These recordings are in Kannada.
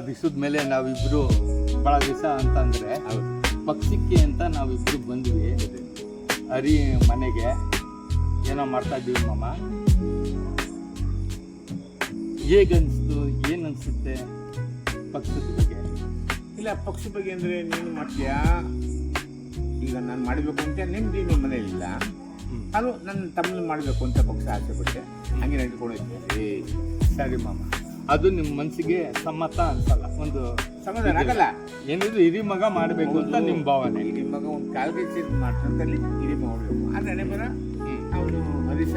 ದಿವಸದ ಮೇಲೆ ನಾವಿಬ್ರು ಭಾಳ ದಿವಸ ಅಂತಂದರೆ ಪಕ್ಷಕ್ಕೆ ಅಂತ ನಾವಿಬ್ರು ಬಂದ್ವಿ ಹರಿ ಮನೆಗೆ ಏನೋ ಮಾಡ್ತಾ ಇದ್ದೀವಿ ಮಾಮ. ಹೇಗನ್ನಿಸ್ತು, ಏನು ಅನಿಸುತ್ತೆ ಪಕ್ಷದ ಬಗ್ಗೆ? ಇಲ್ಲ, ಪಕ್ಷದ ಬಗ್ಗೆ ಅಂದರೆ ನೀನು ಮಾಡ್ತೀಯಾ, ಈಗ ನಾನು ಮಾಡಬೇಕು ಅಂತ ನೆಮ್ಮದಿ ನಿಮ್ಮ ಮನೆಯಲ್ಲಿಲ್ಲ, ಅದು ನನ್ನ ತಮ್ಮನ ಮಾಡಬೇಕು ಅಂತ ಪಕ್ಷ ಆಸೆ ಪಟ್ಟೆ, ಹಂಗೆ ನಡೆದುಕೊಂಡಿದ್ದೆ. ಸರಿ ಮಾಮ, ಅದು ನಿಮ್ಮ ಮನಸ್ಸಿಗೆ ಸಮ್ಮತ ಅನ್ಸಲ್ಲ? ಒಂದು ಸಮಾಧಾನ ಆಗಲ್ಲ. ಏನಿದ್ರು ಹಿರಿ ಮಗ ಮಾಡಬೇಕು ಅಂತ ನಿಮ್ಮ ಭಾವನೆ. ಹಿರಿ ಮಗ ಒಂದು ಕಾಲ್ಗೆ ಮಾಡ್ತಂತಲ್ಲಿ ಹಿರಿ ಮಗ ಮಾಡಬೇಕು. ಆ ನೆನೆ ಬರ ಅವನು ಹರೀಶ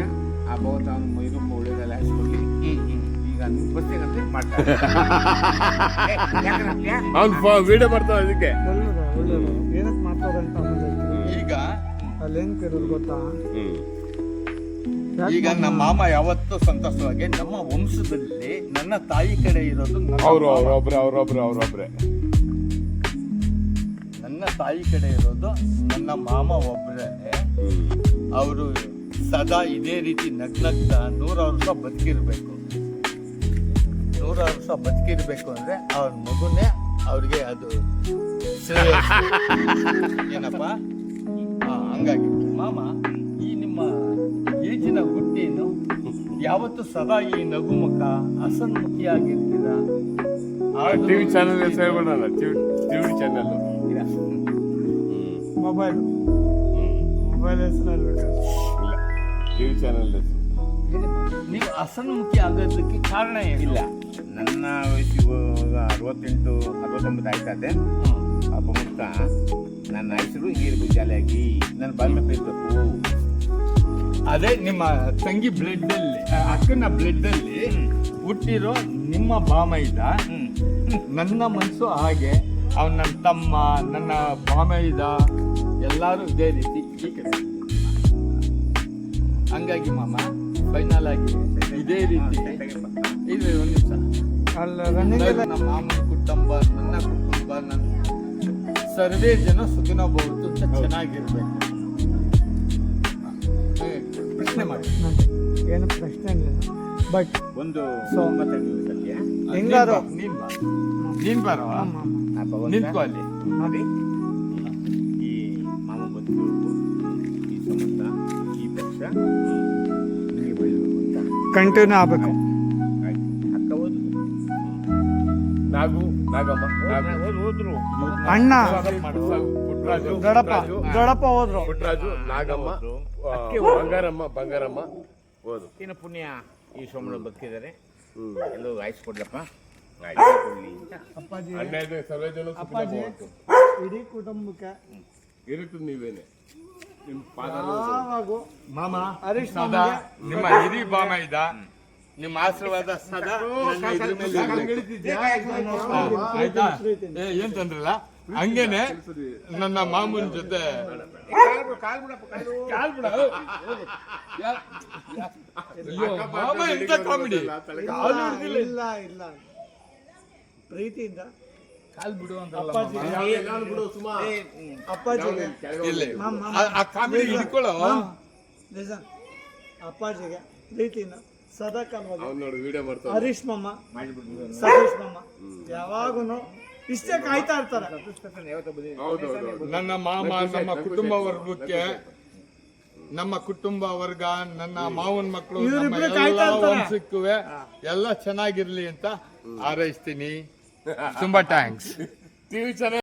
ಆ ಭಗವಂತ ಅವನು ಮೈರೂಪ ಒಳ್ಳೆಯದೆಲ್ಲ ಹಾಸ್ಕೊಡ್ಲಿ. ಈಗ ನೀವು ಬರ್ತೀಗಂತ ಮಾಡ್ತಾರೆ ಅವ್ನು ವಿಡಿಯೋ ಮಾಡ್ತಾವ ಅದಕ್ಕೆ ಏನಕ್ಕೆ ಮಾಡ್ತಾರೆ ಅಂತ ಈಗ ಅಲ್ಲೇನು ಕೇಳೋದು ಗೊತ್ತಾ? ಈಗ ನಮ್ಮ ಮಾಮ ಯಾವತ್ತೂ ಸಂತೋಷವಾಗಿ ನಮ್ಮ ವಂಶದಲ್ಲಿ ನನ್ನ ತಾಯಿ ಕಡೆ ಇರೋದು ಅವ್ರೊಬ್ರೆ ನನ್ನ ತಾಯಿ ಕಡೆ ಇರೋದು ನನ್ನ ಮಾಮ ಒಬ್ಬರೇ. ಅವರು ಸದಾ ಇದೇ ರೀತಿ ನಗ್ನಗ್ತಾ 100 ವರ್ಷ ಬದುಕಿರ್ಬೇಕು. 100 ವರ್ಷ ಬದುಕಿರ್ಬೇಕು ಅಂದ್ರೆ ಅವ್ರ ಮಗುನೇ ಅವ್ರಿಗೆ ಅದು ಏನಪ್ಪ. ಹಂಗಾಗಿ ಮಾಮ, ಈ ನಿಮ್ಮ ಈಜಿನ ಹುಟ್ಟೇನು ಯಾವತ್ತು ಸದಾ ಈ ನಗುಮುಖ ಹಸನ್ಮುಖಿಯಾಗಿರ್ತೀರ? ಟಿವಿ ಚಾನಲ್ ಸೇರ್ಬೇಡಲ್ಲ, ಟಿವಿ ಚಾನಲ್ ಮೊಬೈಲ್ ಹೆಸರಲ್ಲಿ ಇಲ್ಲ, ಟಿವಿ ಚಾನಲ್ ನೀವು ಹಸನ್ಮುಖಿ ಆಗೋದಕ್ಕೆ ಕಾರಣ ಇಲ್ಲ. ನನ್ನ ವಯಸ್ಸಿಗೆ 68-69 ಆಯ್ತದೆ. ಅಪ್ಪ ಮುಕ್ತ ನನ್ನ ಹೆಸರು ಹಿಂಗಿರ್ಬೇಕು, ಜಾಲಿಯಾಗಿ ನನ್ನ ಬಾಲ್ಯ ಇರಬೇಕು. ಅದೇ ನಿಮ್ಮ ತಂಗಿ ಬ್ಲಡ್ ಅಲ್ಲಿ, ಅಕ್ಕನ ಬ್ಲಡ್ ಅಲ್ಲಿ ಹುಟ್ಟಿರೋ ನಿಮ್ಮ ಬಾಮೈದ. ನನ್ನ ಮನಸ್ಸು ಹಾಗೆ, ಅವ್ನು ನನ್ನ ತಮ್ಮ, ನನ್ನ ಬಾಮೈದ ಎಲ್ಲರೂ ಇದೇ ರೀತಿ ಈ ಕಡೆ. ಹಂಗಾಗಿ ಮಾಮ ಫೈನಲ್ ಆಗಿ ಇದೇ ರೀತಿ ಇದು ಒಂದು ನಿಮಿಷ ಅಲ್ಲ ರನ್ನಿಂಗ್ ನಮ್ಮ ಮಾಮನ ಕುಟುಂಬ, ನನ್ನ ಕುಟುಂಬ, ನನ್ನ ಸರ್ವೇ ಜನ ಸುಖಿನ ಬಹುದು ಅಂತ ಚೆನ್ನಾಗಿರ್ಬೇಕು. ಪ್ರಶ್ನೆ ಮಾಡಿ. ಏನು ಪ್ರಶ್ನೆ ಇಲ್ಲ, ಬಟ್ ಒಂದು ಸತ್ಯ ಹೆಂಗಾರು ನೀನ್ ಬರೋ ನಿಂತ್ಕೊ ಅಲ್ಲಿ. ನೋಡಿ ಈ ಮಾಮ ಬಂದು ಈ ಸಂಬಂಧ ಈ ಪಕ್ಷ ನಿಮಗೆ ಬೆಳಿಬೇಕು ಅಂತ ಕಂಟಿನ್ಯೂ ಆಗ್ಬೇಕು. ಆಯ್ತು. ಅಕ್ಕ ನಾಗಮ್ಮ ಹೋದ್ರು ಅಣ್ಣ ಪುಟ್ಟರಾಜು ದೊಡ್ಡಪ್ಪ ಹೋದ್ರು. ಪುಟ್ಟರಾಜು, ನಾಗಮ್ಮ, ಬಂಗಾರಮ್ಮ ಹೋದ್ರು. ಇನ್ನು ಪುಣ್ಯ ಈ ಸೋಮಣ್ಣ ಬದುಕಿದ್ದಾರೆ, ಎಲ್ಲೋ ಆಯ್ಸ್ಕೊಡ್ಲಪ್ಪ ಅಪ್ಪಾಜಿ ಅಣ್ಣ ಸರ್ವೇ ಜನ ಅಪ್ಪಾಜಿ ಇಡೀ ಕುಟುಂಬಕ್ಕೆ ಇರುತ್ತದೆ. ನೀವೇನೆ ನಿಮ್ಮ ಯಾವಾಗೂ ಮಾಮ ಹರೀಶ್ ಸದಾ ನಿಮ್ಮ ಹಿರಿ ಬಾಮೈದ, ನಿಮ್ಮ ಆಶೀರ್ವಾದ ಸದಾ ನನ್ನ ಇದ್ರ ಮೇಲೆ ಇರ್ಬೇಕು. ಆಯ್ತಾ? ಏನ್ ತೊಂದ್ರಲ್ಲ. ಹಂಗೇನೆ ನನ್ನ ಮಾಮೂನ್ ಜೊತೆ ಮಾಮ ಎಂತ ಕಾಮಿಡಿ. ಇಲ್ಲ ಇಲ್ಲ ಪ್ರೀತಿಯಿಂದ ಕಾಲ್ ಬಿಡು ಅಪ್ಪಾಜಿ ಅಪ್ಪಾಜಿಗೆ ಆ ಕಾಮಿಡಿ ಹಿಡ್ಕೊಳ್ಳೋ. ನಿಜ, ಅಪ್ಪಾಜಿಗೆ ಪ್ರೀತಿಯಿಂದ ಸದಾ ಕಾಲವಾಗಿ ನೋಡಿ ವಿಡಿಯೋ ಮಾಡ್ತಾರೆ. ಹರೀಶ್ ಮಾಮ, ಸತೀಶ್ ಮಾಮ ಯಾವಾಗೂ ಇಷ್ಟೇ ಕಾಯ್ತಾ ಇರ್ತಾರೆ. ನನ್ನ ಮಾಮ, ನಮ್ಮ ಕುಟುಂಬ ವರ್ಗಕ್ಕೆ, ನಮ್ಮ ಕುಟುಂಬ ವರ್ಗ, ನನ್ನ ಮಾವನ ಮಕ್ಕಳು, ನಮ್ಮ ಎಲ್ಲ ವಂಶಕ್ಕೂ ಎಲ್ಲ ಚೆನ್ನಾಗಿರ್ಲಿ ಅಂತ ಹಾರೈಸ್ತೀನಿ. ತುಂಬಾ ಥ್ಯಾಂಕ್ಸ್. TV channel